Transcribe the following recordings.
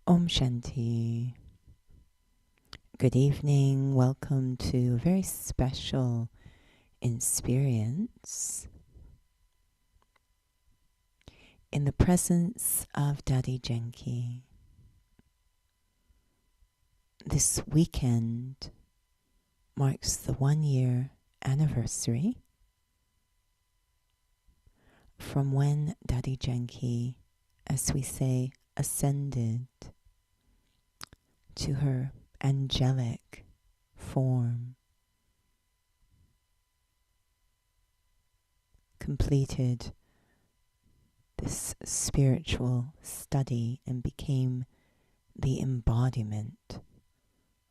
Om Shanti. Good evening. Welcome to a very special experience in the presence of Dadi Janki. This weekend marks the 1-year anniversary from when Dadi Janki, as we say, ascended to her angelic form, completed this spiritual study and became the embodiment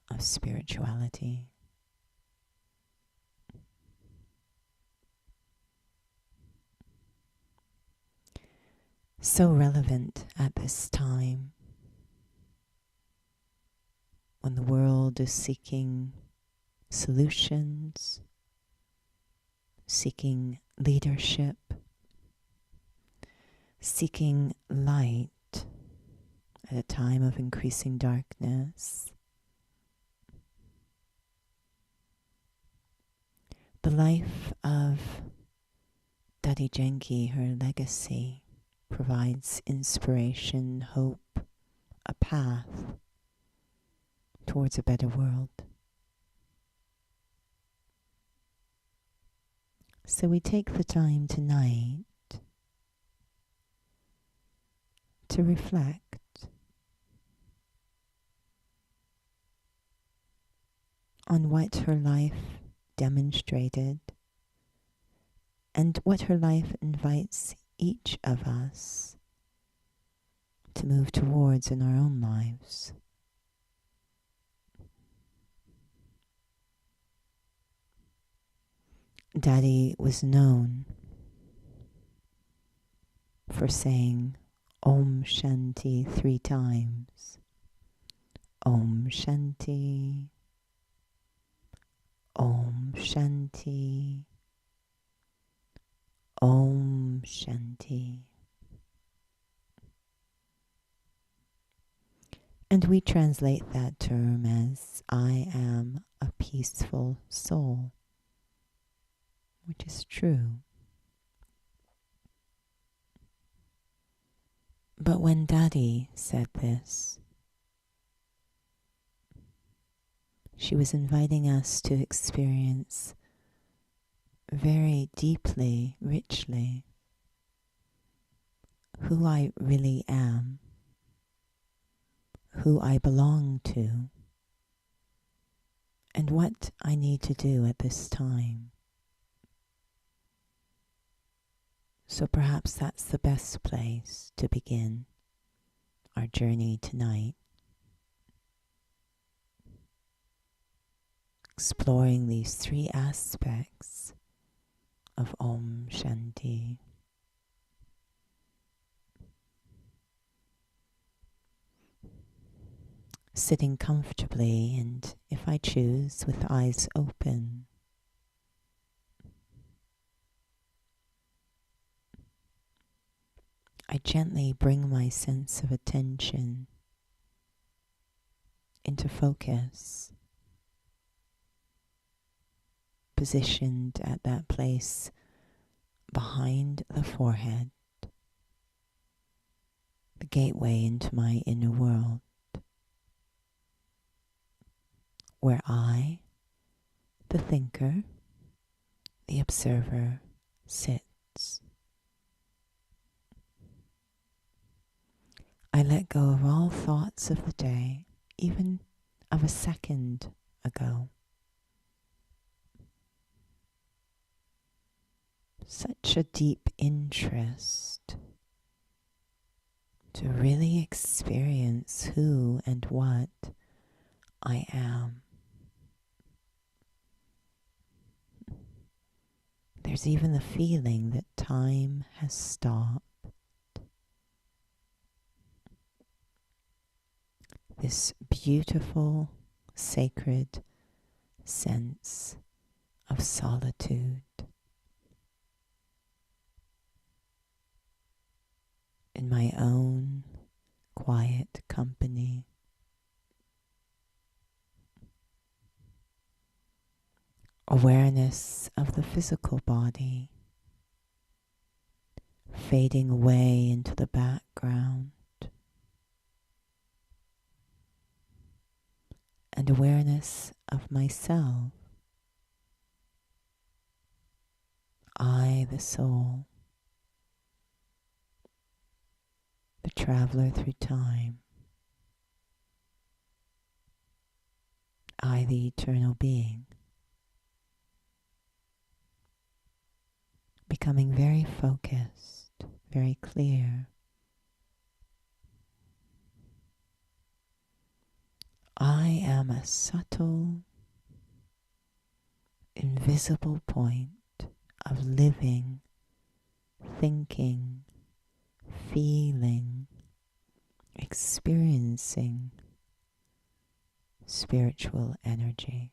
of spirituality. So relevant at this time when the world is seeking solutions, seeking leadership, seeking light at a time of increasing darkness. The life of Dadi Janki, her legacy, provides inspiration, hope, a path towards a better world. So we take the time tonight to reflect on what her life demonstrated and what her life invites each of us to move towards in our own lives. Dadi was known for saying Om Shanti 3 times. Om Shanti, Om Shanti, Om Shanti. And we translate that term as I am a peaceful soul, which is true. But when Dadi said this, she was inviting us to experience very deeply, richly, who I really am, who I belong to, and what I need to do at this time. So perhaps that's the best place to begin our journey tonight, exploring these 3 aspects of Om Shanti. Sitting comfortably and, if I choose, with eyes open. I gently bring my sense of attention into focus, positioned at that place behind the forehead, the gateway into my inner world, where I, the thinker, the observer, sits. I let go of all thoughts of the day, even of a second ago. Such a deep interest to really experience who and what I am. There's even the feeling that time has stopped. This beautiful, sacred sense of solitude. In my own quiet company. Awareness of the physical body fading away into the background, and awareness of myself, I, the soul, the traveler through time, I, the eternal being, becoming very focused, very clear. I am a subtle, invisible point of living, thinking, feeling, experiencing spiritual energy.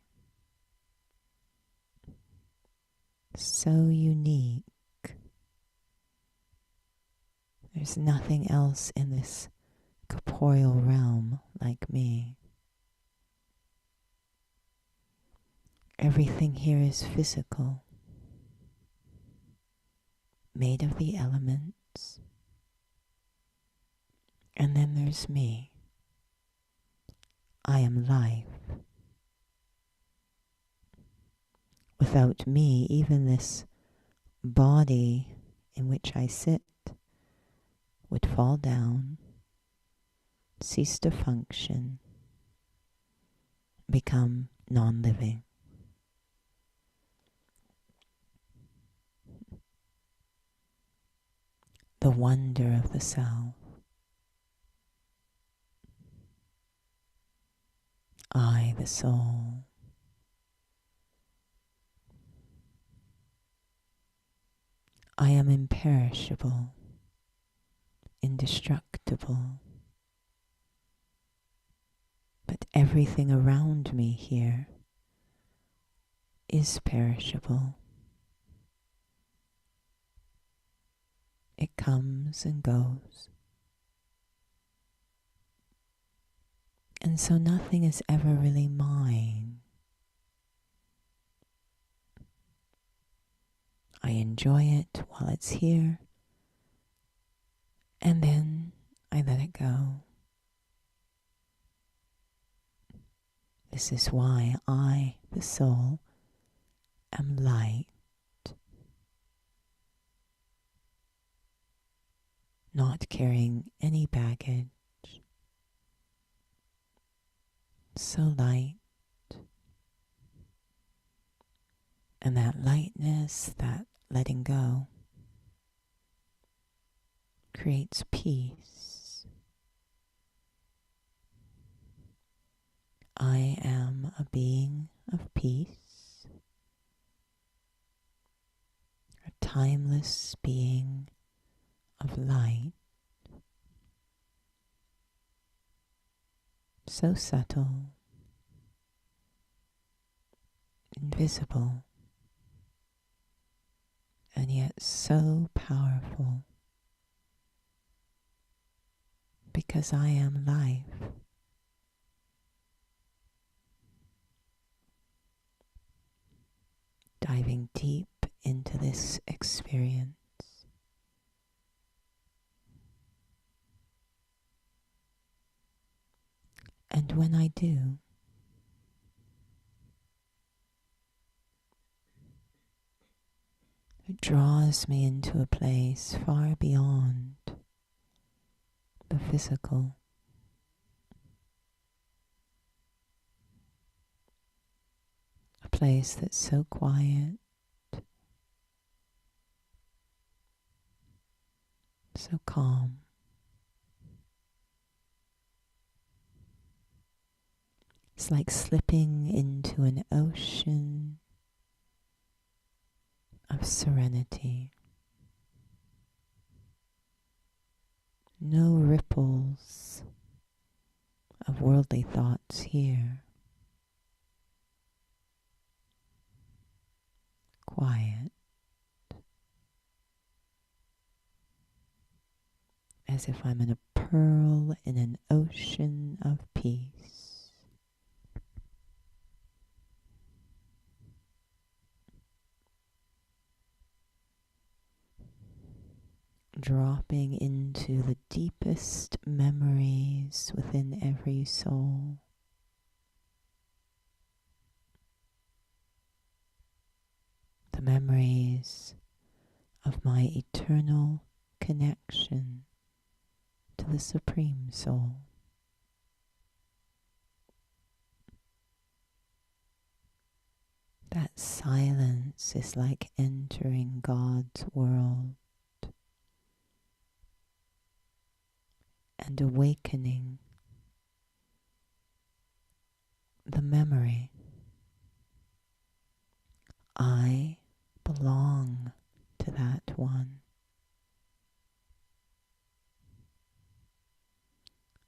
So unique. There's nothing else in this corporeal realm like me. Everything here is physical, made of the elements. And then there's me. I am life. Without me, even this body in which I sit would fall down, cease to function, become non-living. The wonder of the self. I, the soul. I am imperishable, indestructible. But everything around me here is perishable. It comes and goes. And so nothing is ever really mine. I enjoy it while it's here, and then I let it go. This is why I, the soul, am light, not carrying any baggage, so light. And that lightness, that letting go, creates peace. I am a being of peace, a timeless being of light, so subtle, invisible, and yet so powerful, because I am life. Diving deep into this experience. And when I do, it draws me into a place far beyond the physical. A place that's so quiet, so calm. It's like slipping into an ocean of serenity. No ripples of worldly thoughts here. Quiet. As as if I'm in a pearl in an ocean of peace. Dropping into the deepest memories within every soul. The memories of my eternal connection to the Supreme Soul. That silence is like entering God's world and awakening the memory. I belong to that one.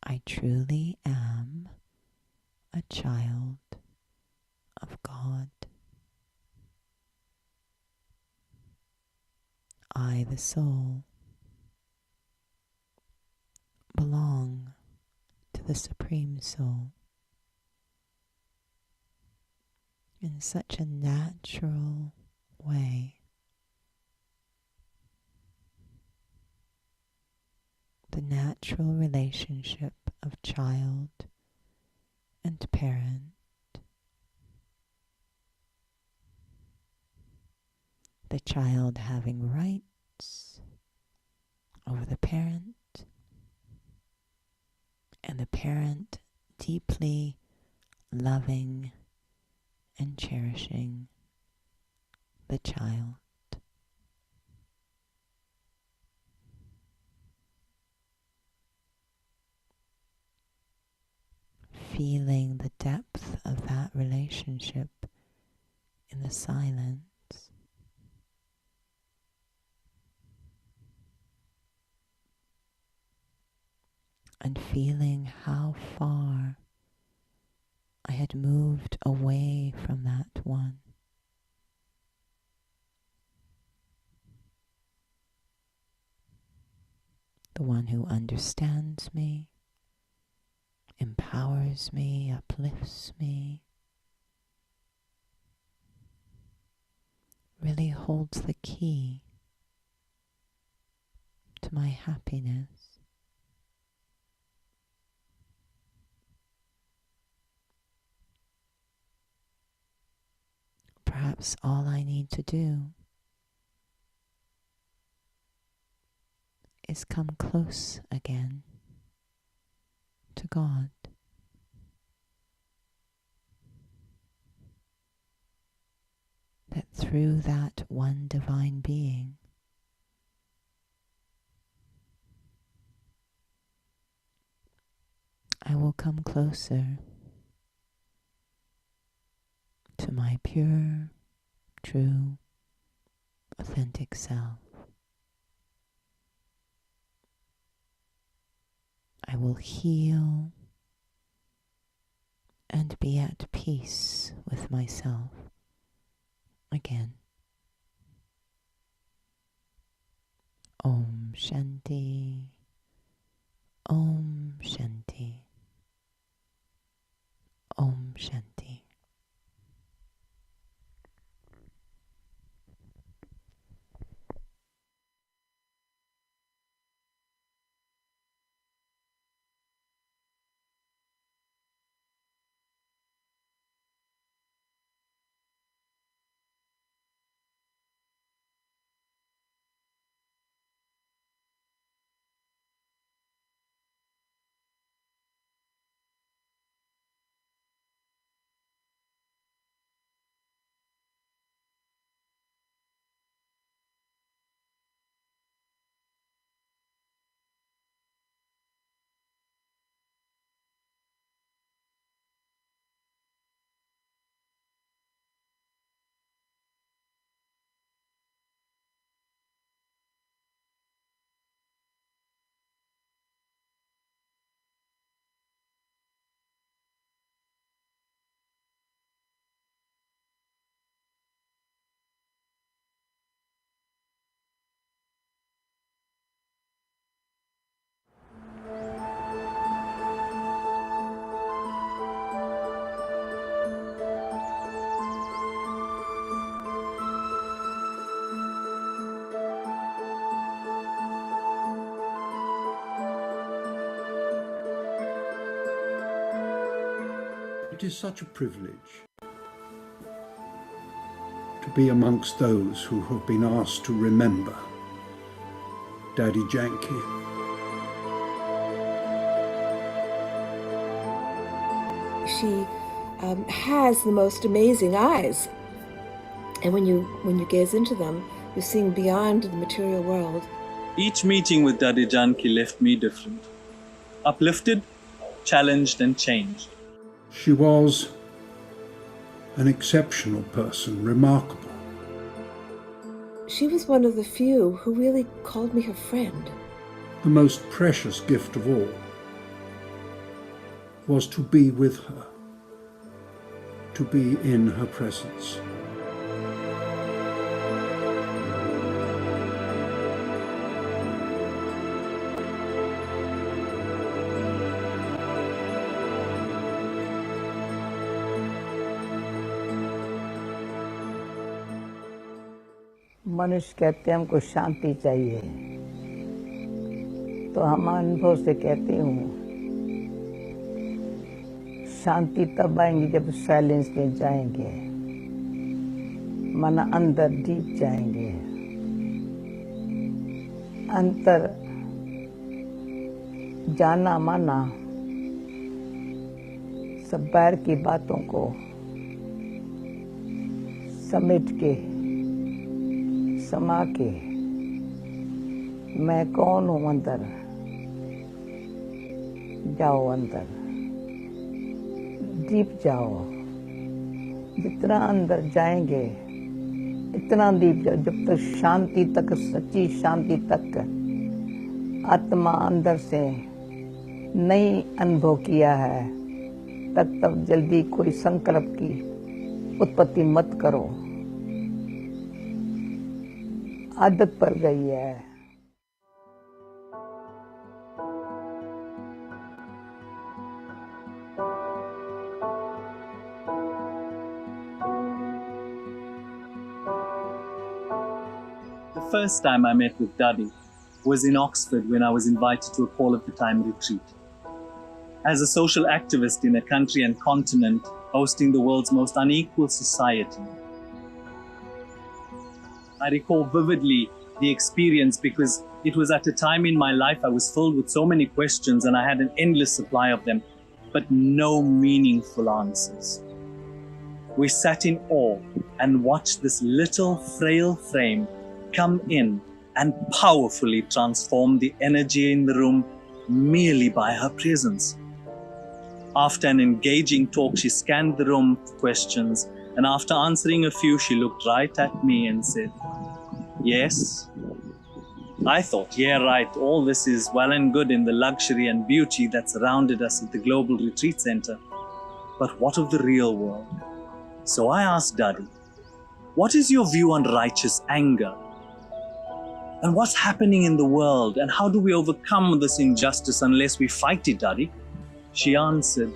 I truly am a child of God. I, the soul, belong to the Supreme Soul in such a natural way. The natural relationship of child and parent. The child having rights over the parent, and the parent deeply loving and cherishing the child. Feeling the depth of that relationship in the silence. And feeling how far I had moved away from that one. The one who understands me, empowers me, uplifts me, really holds the key to my happiness. Perhaps all I need to do is come close again to God. That through that one divine being, I will come closer to my pure, true, authentic self. I will heal and be at peace with myself again. Om Shanti, Om Shanti, Om Shanti. It is such a privilege to be amongst those who have been asked to remember Dadi Janki. She has the most amazing eyes, and when you gaze into them, you're seeing beyond the material world. Each meeting with Dadi Janki left me different, uplifted, challenged and changed. She was an exceptional person, remarkable. She was one of the few who really called me her friend. The most precious gift of all was to be with her, to be in her presence. मनुष्य कहते हैं हमको शांति चाहिए, तो हम अनुभव से कहती हूँ शांति तब आएंगी जब साइलेंस में जाएंगे, मन अंदर डीप जाएंगे, अंतर जाना माना सब बाहर की बातों को समेट के समा के मैं कौन हूँ अंदर जाओ, अंदर डीप जाओ। जितना अंदर जाएंगे इतना डीप जाओ, जब तक शांति तक, सच्ची शांति तक आत्मा अंदर से नहीं अनुभव किया है तब जल्दी कोई संकल्प की उत्पत्ति मत करो, आदत पड़ गई है। The first time I met with Dadi was in Oxford when I was invited to a Call of the Time retreat. As a social activist in a country and continent hosting the world's most unequal society, I recall vividly the experience because it was at a time in my life I was filled with so many questions and I had an endless supply of them, but no meaningful answers. We sat in awe and watched this little frail frame come in and powerfully transform the energy in the room merely by her presence. After an engaging talk, she scanned the room for questions, and after answering a few, she looked right at me and said, "Yes." I thought, yeah, right, all this is well and good in the luxury and beauty that surrounded us at the Global Retreat Center. But what of the real world? So I asked Dadi, what is your view on righteous anger? And what's happening in the world? And how do we overcome this injustice unless we fight it, Dadi? She answered,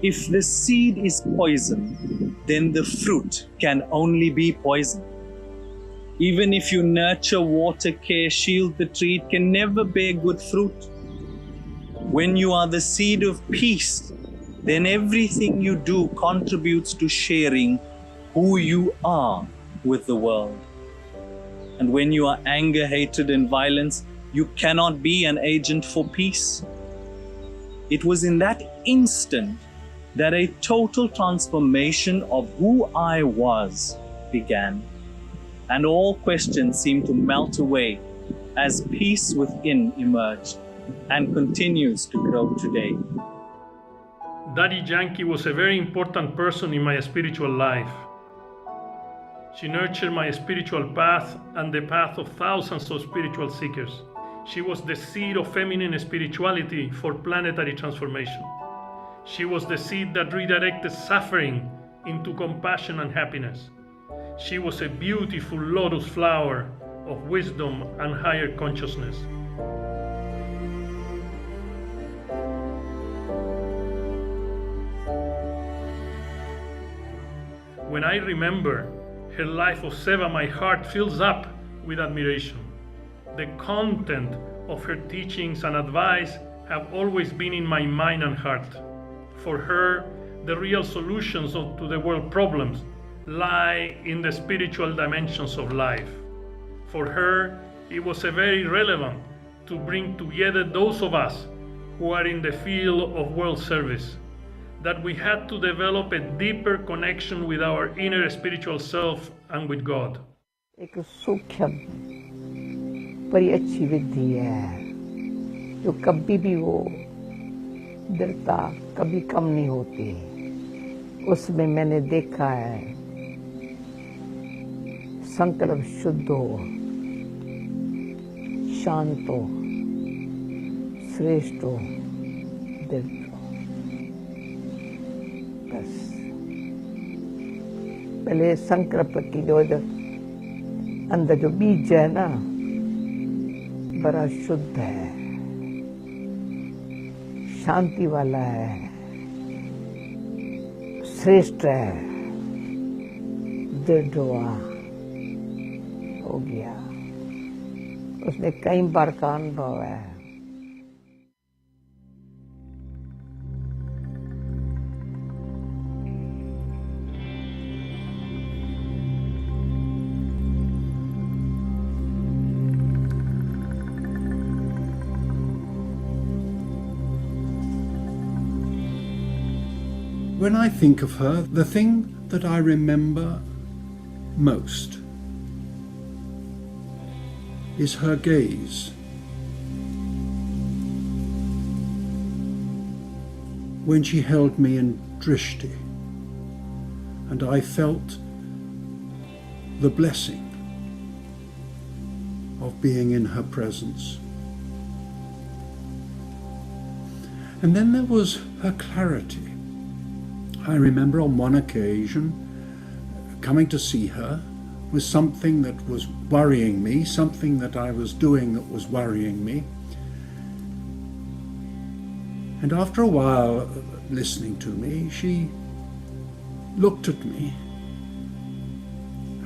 if the seed is poison, then the fruit can only be poison. Even if you nurture, water, care, shield the tree, it can never bear good fruit. When you are the seed of peace, then everything you do contributes to sharing who you are with the world. And when you are anger, hatred, and violence, you cannot be an agent for peace. It was in that instant that a total transformation of who I was began. And all questions seemed to melt away as peace within emerged and continues to grow today. Dadi Janki was a very important person in my spiritual life. She nurtured my spiritual path and the path of thousands of spiritual seekers. She was the seed of feminine spirituality for planetary transformation. She was the seed that redirected suffering into compassion and happiness. She was a beautiful lotus flower of wisdom and higher consciousness. When I remember her life of Seva, my heart fills up with admiration. The content of her teachings and advice have always been in my mind and heart. For her, the real solutions to the world problems lie in the spiritual dimensions of life. For her, it was very relevant to bring together those of us who are in the field of world service, that we had to develop a deeper connection with our inner spiritual self and with God. एक सूक्ष्म बड़ी अच्छी विधि है जो कभी भी वो दृढ़ता कभी कम नहीं होती। उसमें मैंने देखा है संकल्प शुद्ध हो, शांत हो, श्रेष्ठ हो, दृढ़ हो। बस पहले संकल्प की जो अंदर जो बीज है ना बड़ा शुद्ध है, शांति वाला है, श्रेष्ठ है, दृढ़ हो गया। उसने कई बार का अनुभव है। When I think of her, the thing that I remember most is her gaze. When she held me in drishti, and I felt the blessing of being in her presence. And then there was her clarity. I remember on one occasion coming to see her with something that was worrying me, something that I was doing that was worrying me. And after a while listening to me, she looked at me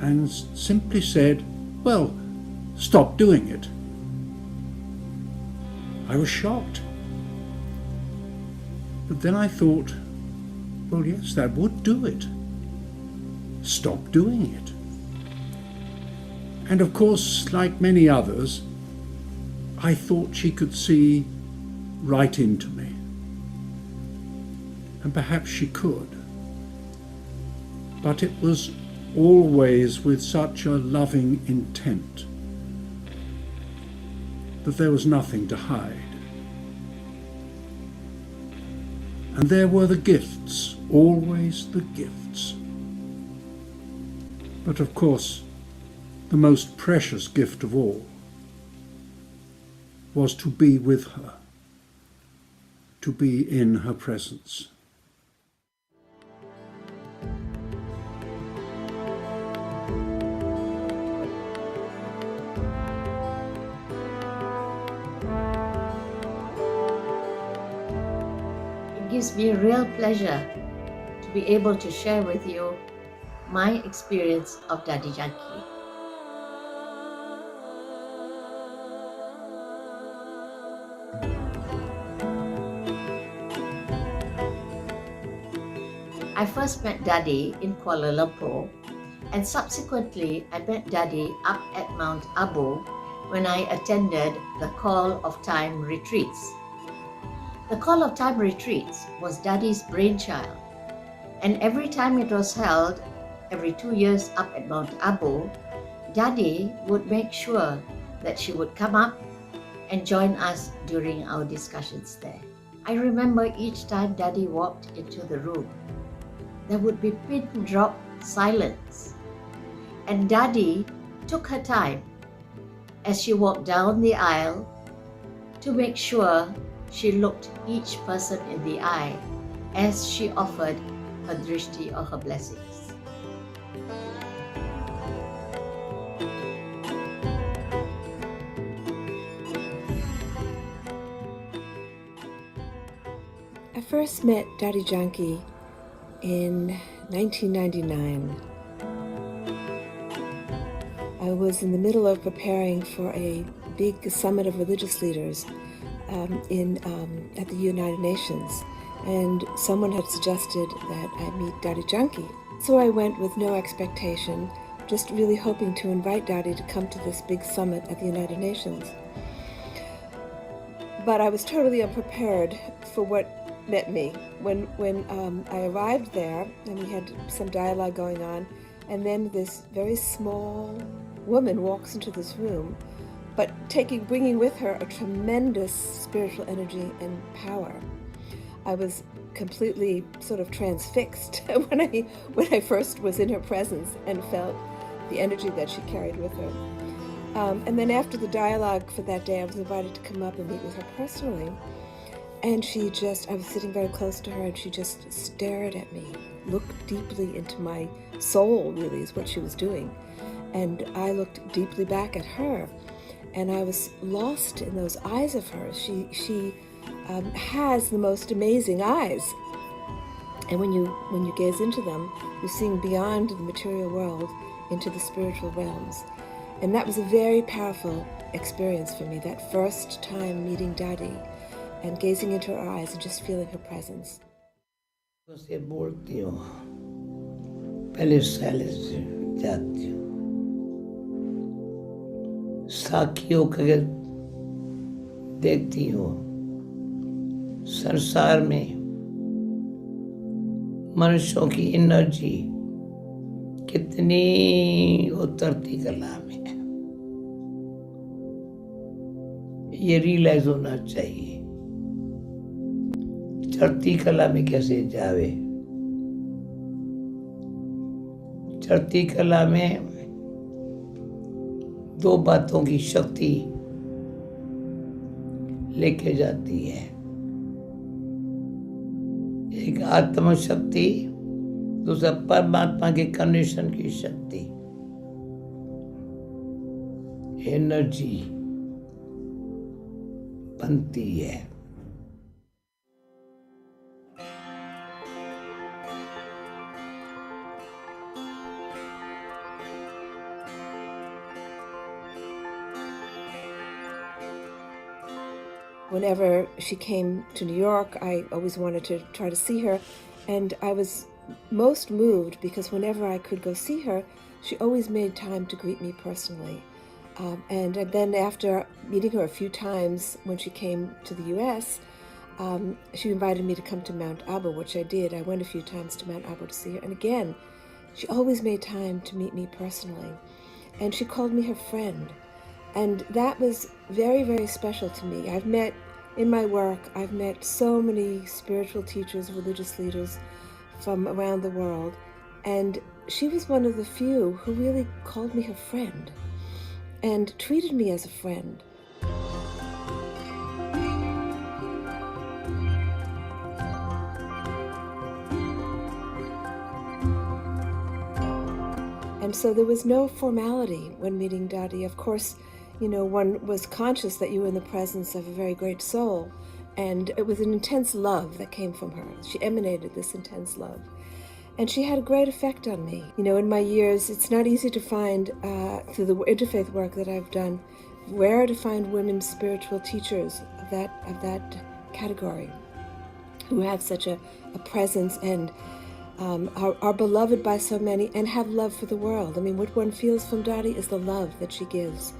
and simply said, "Well, stop doing it." I was shocked. But then I thought, well, yes, that would do it. Stop doing it. And of course, like many others, I thought she could see right into me. And perhaps she could. But it was always with such a loving intent that there was nothing to hide. And there were the gifts, always the gifts. But of course, the most precious gift of all was to be with her, to be in her presence. It gives me real pleasure to be able to share with you my experience of Dadi Janki. I first met Dadi in Kuala Lumpur, and subsequently I met Dadi up at Mount Abu when I attended the Call of Time retreats. The Call of Time retreats was Dadi's brainchild, and every time it was held, every 2 years up at Mount Abu, Dadi would make sure that she would come up and join us during our discussions there. I remember each time Dadi walked into the room, there would be pin-drop silence, and Dadi took her time as she walked down the aisle to make sure she looked each person in the eye as she offered her drishti or her blessings. I first met Dadi Janki in 1999. I was in the middle of preparing for a big summit of religious leaders at the United Nations, and someone had suggested that I meet Dadi Janki. So I went with no expectation, just really hoping to invite Dadi to come to this big summit at the United Nations. But I was totally unprepared for what met me. When I arrived there, and we had some dialogue going on, and then this very small woman walks into this room, but bringing with her a tremendous spiritual energy and power. I was completely sort of transfixed when I first was in her presence and felt the energy that she carried with her. And then after the dialogue for that day, I was invited to come up and meet with her personally. And I was sitting very close to her, and she just stared at me, looked deeply into my soul, really, is what she was doing. And I looked deeply back at her, and I was lost in those eyes of hers. She has the most amazing eyes. And when you gaze into them, you're seeing beyond the material world into the spiritual realms. And that was a very powerful experience for me, that first time meeting Dadi and gazing into her eyes and just feeling her presence. से बोलती हूँ, पहले silence से जाती हूँ, साखियों के देखती हूँ, संसार में मनुष्यों की एनर्जी कितनी उतरती कला में, ये रियलाइज होना चाहिए। चढ़ती कला में कैसे जावे, चढ़ती कला में दो बातों की शक्ति लेके जाती है, एक आत्म शक्ति, दूसरा परमात्मा के कनेक्शन की शक्ति, एनर्जी बनती है। Whenever she came to New York, I always wanted to try to see her, and I was most moved because whenever I could go see her, she always made time to greet me personally. And then after meeting her a few times when she came to the U.S., she invited me to come to Mount Abu, which I did. I went a few times to Mount Abu to see her. And again, she always made time to meet me personally. And she called me her friend. And that was very, very special to me. In my work, I've met so many spiritual teachers, religious leaders from around the world. And she was one of the few who really called me her friend and treated me as a friend. And so there was no formality when meeting Dadi. Of course, one was conscious that you were in the presence of a very great soul, and it was an intense love that came from her. She emanated this intense love. And she had a great effect on me. In my years, it's not easy to find, through the interfaith work that I've done, rare to find women spiritual teachers of that category who have such a presence and are beloved by so many and have love for the world. I mean, what one feels from Dadi is the love that she gives.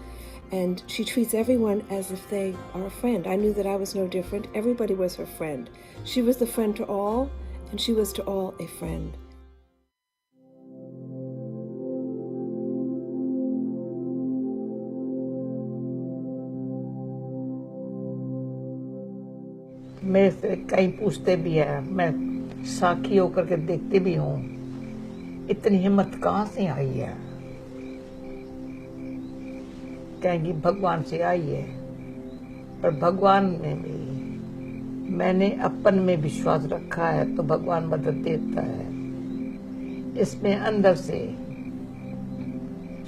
And she treats everyone as if they are a friend. I knew that I was no different. Everybody was her friend. She was the friend to all, and she was to all a friend. मेरे से कई पूछते भी है, मैं साखी होकर के देखती भी हूँ, इतनी हिम्मत कहाँ से आई है? कहेंगी भगवान से आई है, पर भगवान में भी मैंने अपन में विश्वास रखा है तो भगवान मदद देता है। इसमें अंदर से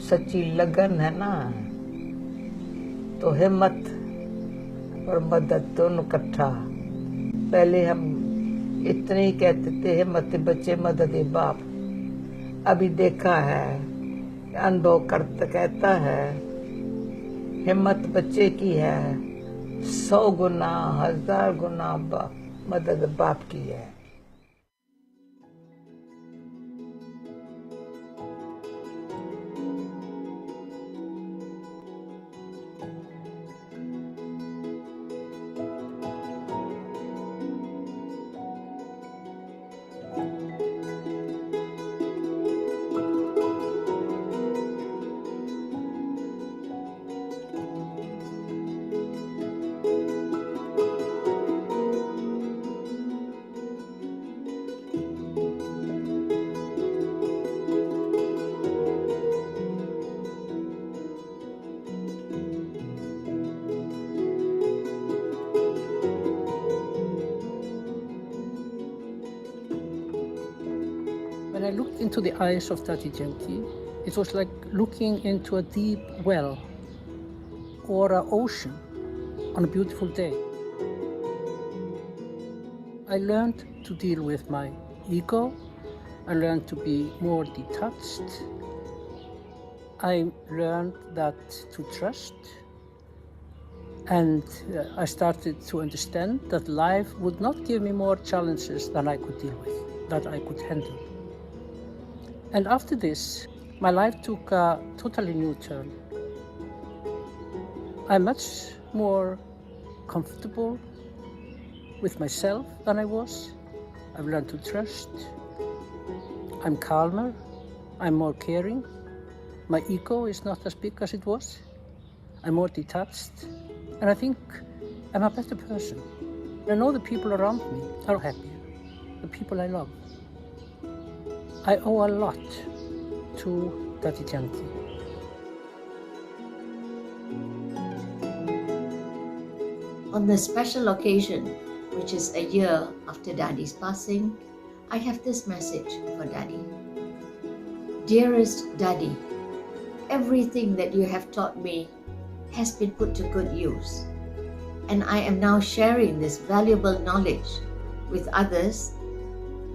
सच्ची लगन है ना, तो हिम्मत और मदद दोनों इकट्ठा। पहले हम इतने ही कहते थे हिम्मत बच्चे मदद बाप, अभी देखा है, अनुभव करता कहता है हिम्मत बच्चे की है 100 गुना 1000 गुना मदद बाप की है। When I looked into the eyes of Dadi Janki, it was like looking into a deep well or an ocean on a beautiful day. I learned to deal with my ego. I learned to be more detached. I learned that to trust. And I started to understand that life would not give me more challenges than I could deal with, that I could handle. And after this, my life took a totally new turn. I'm much more comfortable with myself than I was. I've learned to trust. I'm calmer. I'm more caring. My ego is not as big as it was. I'm more detached. And I think I'm a better person. I know the people around me are happier, the people I love. I owe a lot to Dadi Janki. On this special occasion, which is a year after Dadi's passing, I have this message for Dadi. Dearest Dadi, everything that you have taught me has been put to good use, and I am now sharing this valuable knowledge with others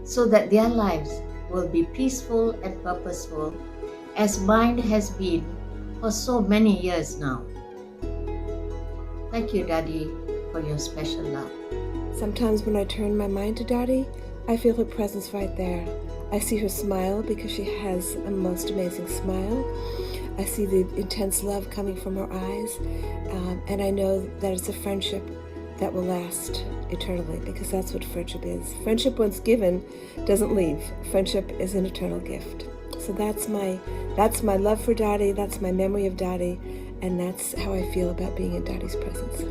so that their lives will be peaceful and purposeful as mine has been for so many years now. Thank you, Dadi, for your special love. Sometimes when I turn my mind to Dadi, I feel her presence right there. I see her smile because she has a most amazing smile. I see the intense love coming from her eyes, and I know that it's a friendship that will last eternally, because that's what friendship is. Friendship, once given, doesn't leave. Friendship is an eternal gift. So that's my love for Dadi, that's my memory of Dadi, and that's how I feel about being in Dadi's presence.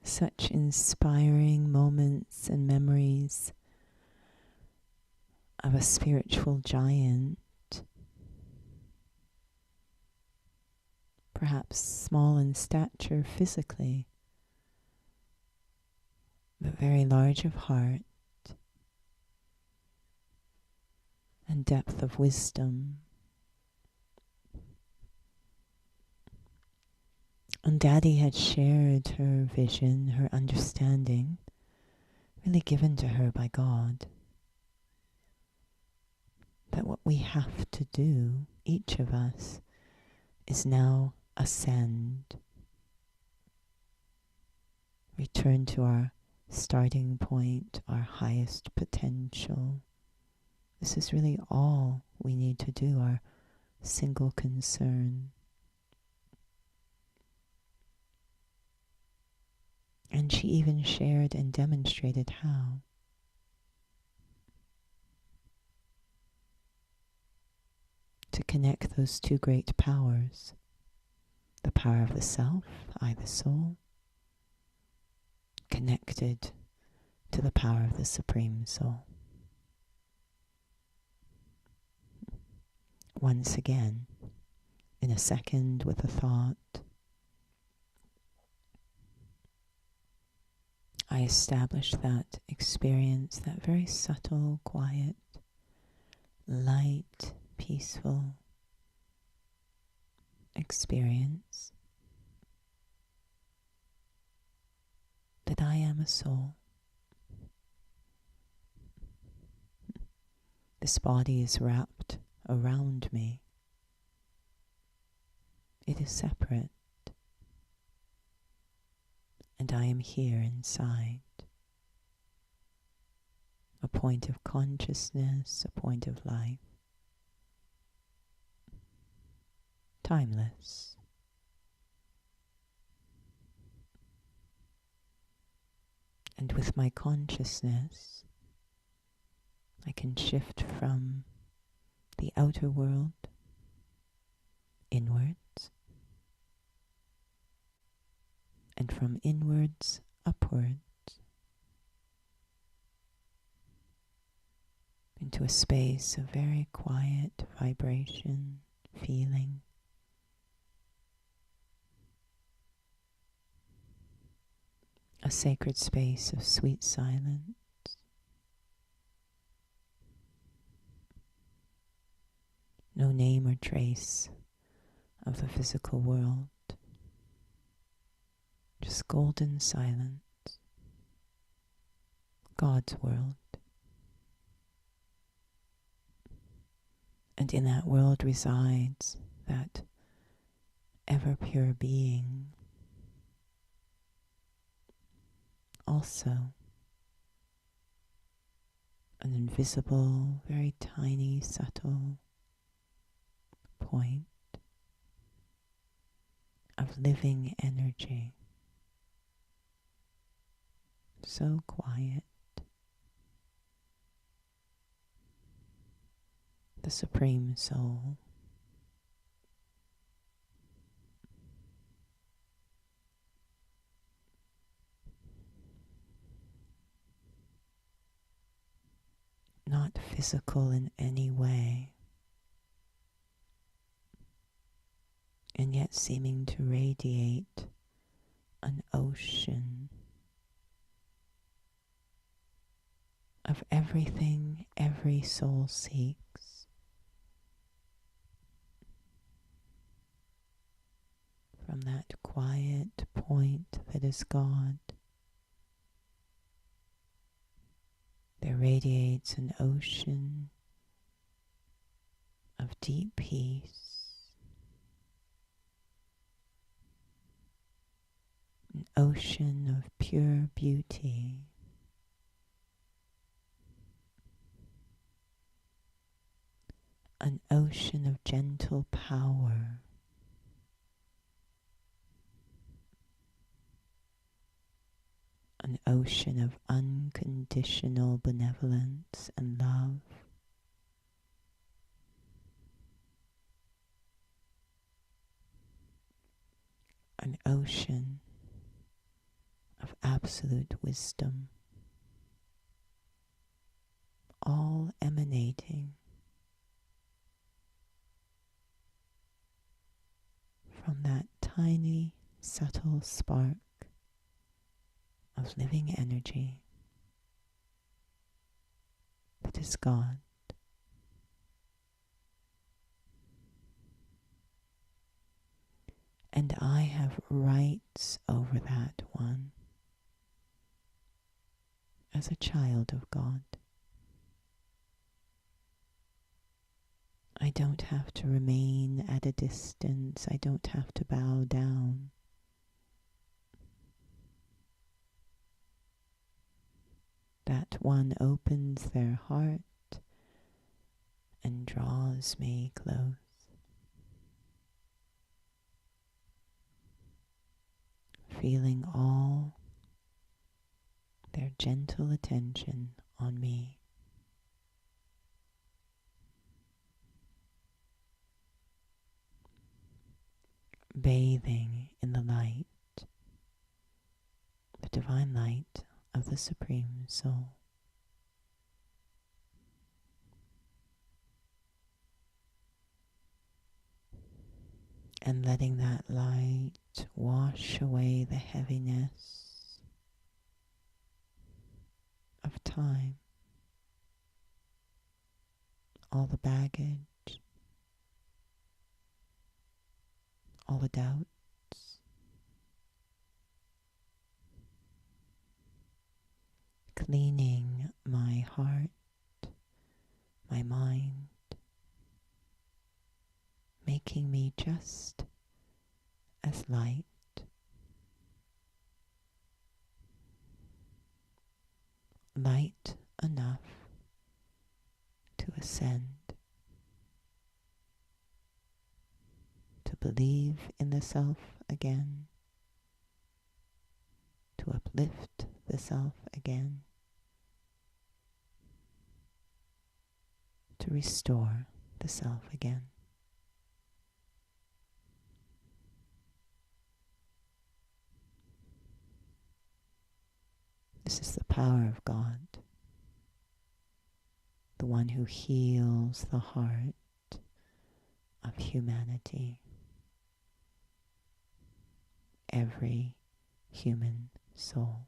Such inspiring moments and memories of a spiritual giant, perhaps small in stature physically, but very large of heart and depth of wisdom. And Dadi had shared her vision, her understanding, really given to her by God. That what we have to do, each of us, is now ascend. Return to our starting point, our highest potential, This is really all we need to do, our single concern. And she even shared and demonstrated how. To connect those two great powers, the power of the self, I the soul, connected to the power of the Supreme Soul. Once again, in a second with a thought, I established that experience, that very subtle, quiet, light, peaceful experience that I am a soul. This body is wrapped around me. It is separate, and I am here inside. A point of consciousness, a point of life. Timeless. And with my consciousness, I can shift from the outer world inwards, and from inwards upwards into a space of very quiet vibration, feeling. A sacred space of sweet silence. No name or trace of the physical world. Just golden silence. God's world. And in that world resides that ever pure being. Also, an invisible, very tiny, subtle point of living energy. So quiet. The Supreme Soul. Not physical in any way, and yet seeming to radiate an ocean of everything every soul seeks. From that quiet point that is God, there radiates an ocean of deep peace, an ocean of pure beauty, an ocean of gentle power, an ocean of unconditional benevolence and love. An ocean of absolute wisdom, all emanating from that tiny, subtle spark of living energy that is God. And I have rights over that one as a child of God. I don't have to remain at a distance. I don't have to bow down. That one opens their heart and draws me close. Feeling all their gentle attention on me. Bathing in the light, the divine light of the Supreme Soul. And letting that light wash away the heaviness of time, all the baggage, all the doubts, cleaning my heart, my mind, making me just as light, light enough to ascend, to believe in the self again, to uplift the self again, to restore the self again. This is the power of God, the one who heals the heart of humanity, every human soul.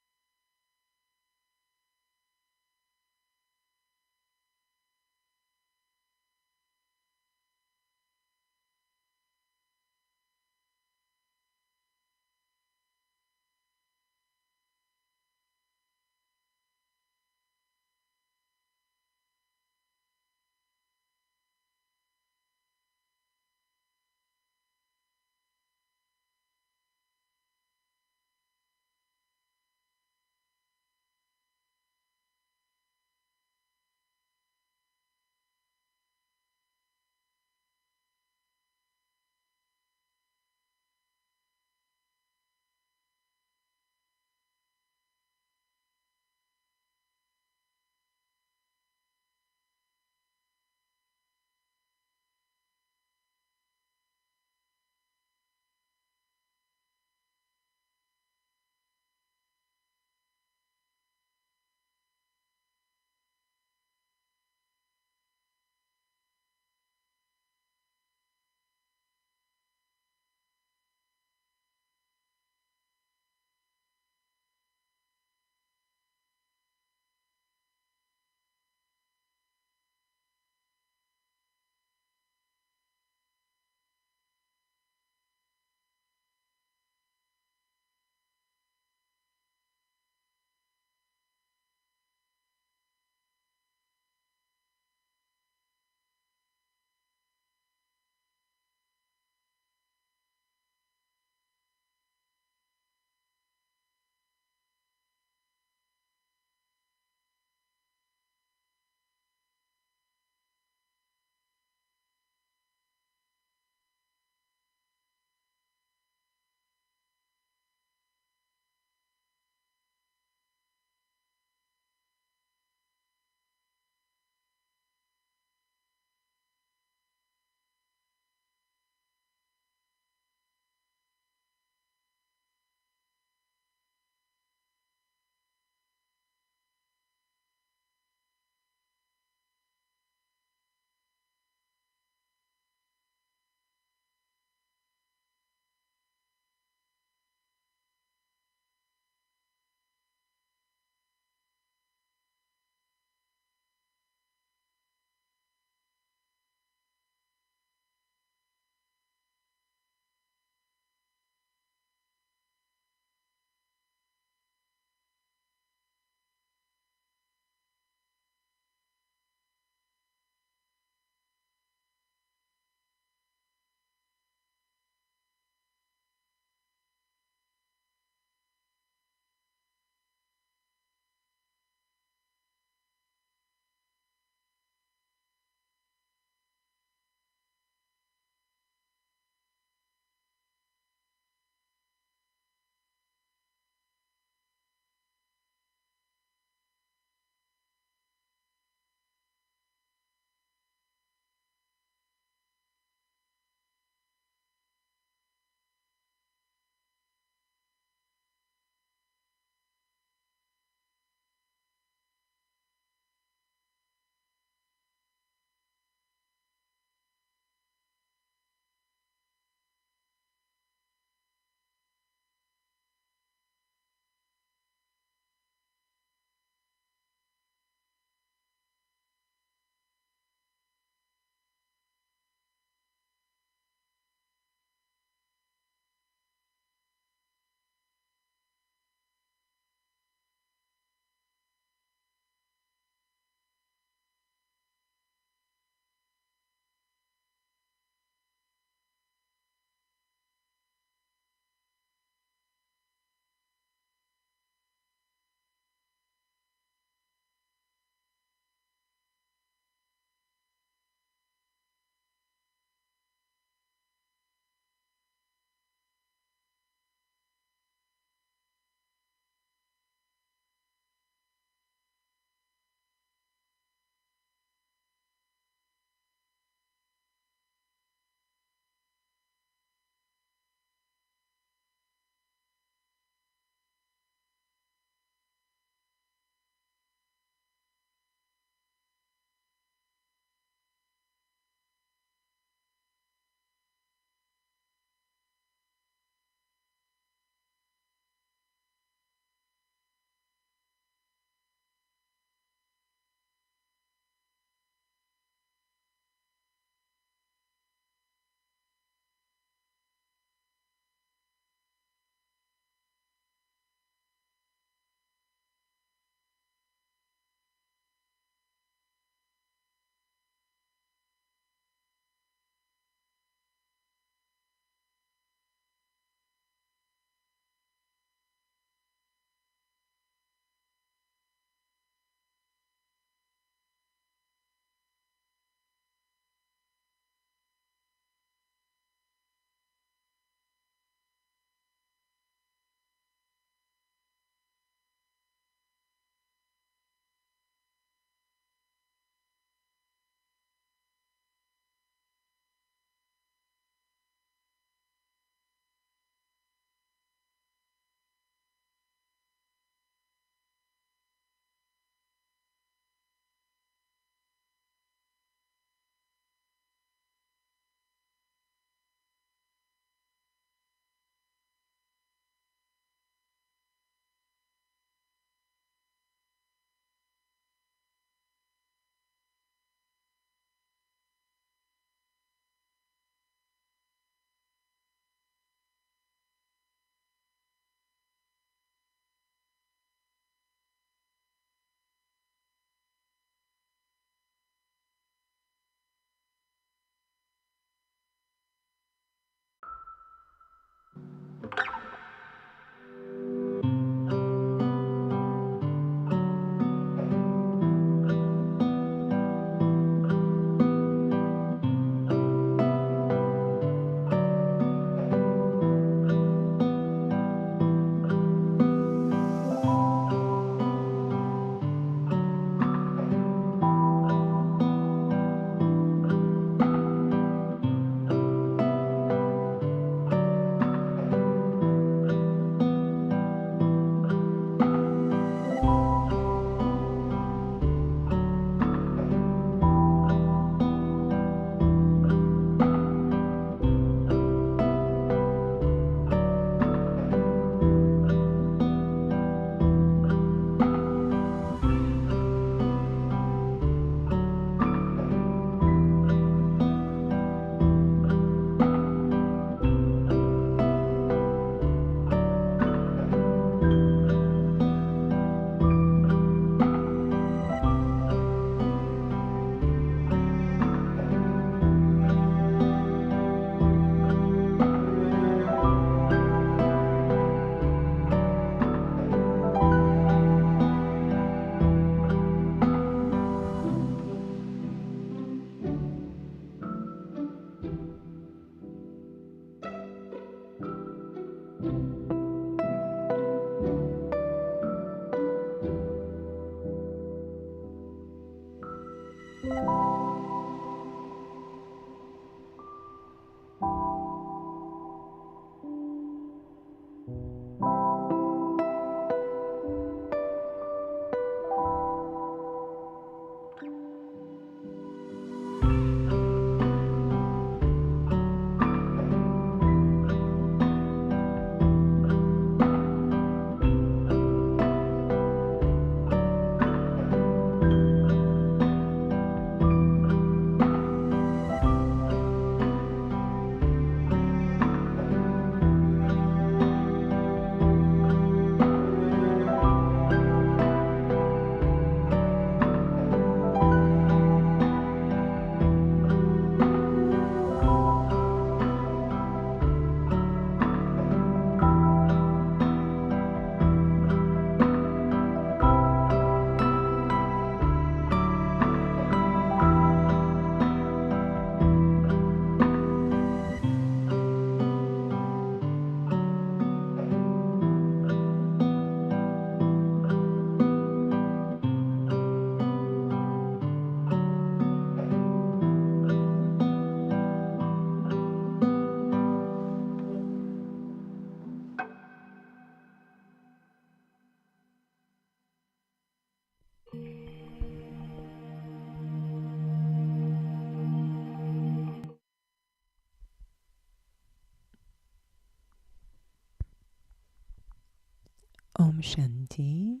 Om Shanti.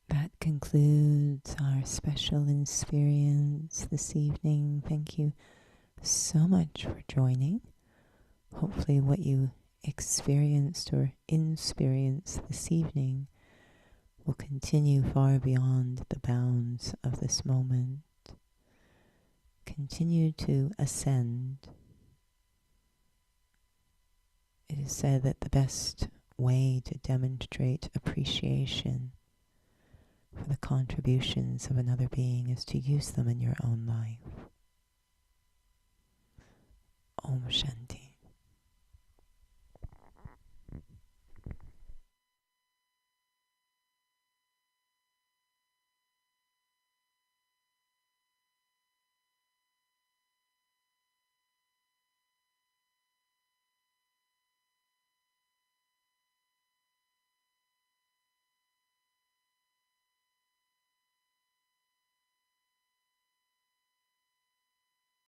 That concludes our special experience this evening. Thank you so much for joining. Hopefully what you experienced or experienced this evening will continue far beyond the bounds of this moment. Continue to ascend. It is said that the best way to demonstrate appreciation for the contributions of another being is to use them in your own life. Om Shanti.